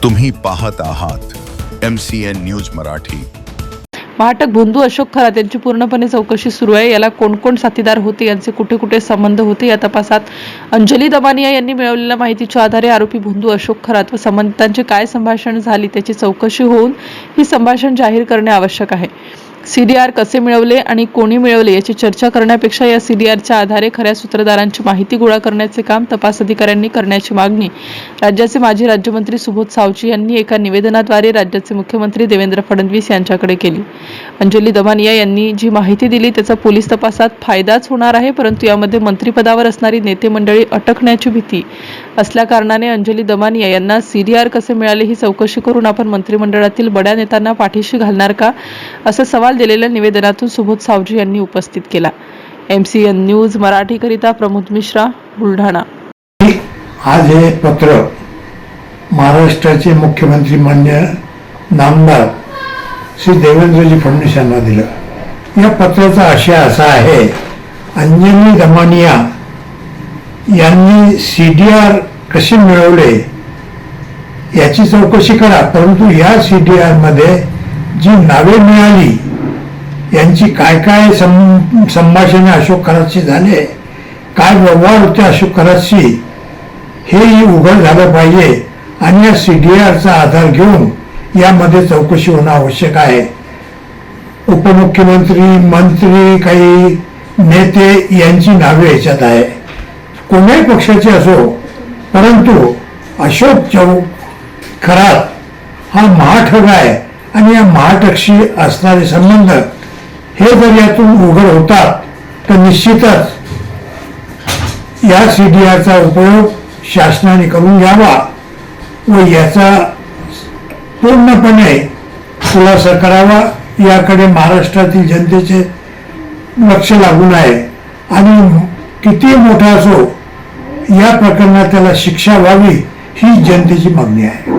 तुम्ही पाहत आहात MCN न्यूज मराठी। महाटक भोंदू अशोक खरात यांची पूर्णपणे चौकशी सुरू आहे। याला कोण कोण साथीदार होते, यांचे कुठे कुठे संबंध होते, या तपासात अंजली दमानिया यांनी मिळवलेल्या माहितीच्या आधारे आरोपी भोंदू अशोक खरात व संबंधितांचे काय संभाषण झाली त्याची चौकशी होऊन ही संभाषण जाहीर करणे आवश्यक आहे। CDR कसे मिळवले आणि कोणी मिळवले याची चर्चा करण्यापेक्षा या CDRच्या आधारे खऱ्या सूत्रधारांची माहिती गोळा करण्याचे काम तपास अधिकाऱ्यांनी करण्याची मागणी राज्याचे माजी राज्यमंत्री सुबोध सावची यांनी एका निवेदनाद्वारे राज्याचे मुख्यमंत्री देवेंद्र फडणवीस यांच्याकडे केली। अंजली दमानिया यांनी जी माहिती दिली त्याचा पोलीस तपासात फायदाच होणार आहे, परंतु यामध्ये मंत्रिपदावर असणारी नेते मंडळी अटकण्याची भीती असल्याकारणाने अंजली दमानिया यांना CDR कसे मिळाले ही चौकशी करून आपण मंत्रिमंडळातील बड्या नेत्यांना पाठीशी घालणार का, असा सवाल दिलेल्या निवेदनातून सुबोध सावजी यांनी उपस्थित केला। MCN न्यूज मराठी करिता प्रमोद मिश्रा, बुलढाणा। आज हे पत्र महाराष्ट्राचे मुख्यमंत्री मान्य नामदार श्री देवेंद्रजी फडणवीस यांना दिलं। या पत्राचा आशय असा आहे, अंजली दमानिया यांनी CDR कसे मिळवले याची चौकशी करा, परंतु या CDR मध्ये जी नावे मिळाली यांची काय काय संभाषणे अशोक खरातशी झाले, काय व्यवहार होते अशोक खरातशी, हेही उघड झालं पाहिजे आणि या CDRचा आधार घेऊन यामध्ये चौकशी होणं आवश्यक आहे। उपमुख्यमंत्री, मंत्री, काही नेते यांची नावे याच्यात आहे, कोणत्याही पक्षाचे असो, परंतु अशोक खरात हा महाठग आहे आणि या महाठगशी असणारे संबंध हे जर यातून उघड होतात तर निश्चितच या CDRचा उपयोग शासनाने करून घ्यावा व याचा पूर्णपणे खुलासा करावा, याकडे महाराष्ट्रातील जनतेचे लक्ष लागून आहे आणि किती मोठा असो या प्रकरणात त्याला शिक्षा व्हावी ही जनतेची मागणी आहे।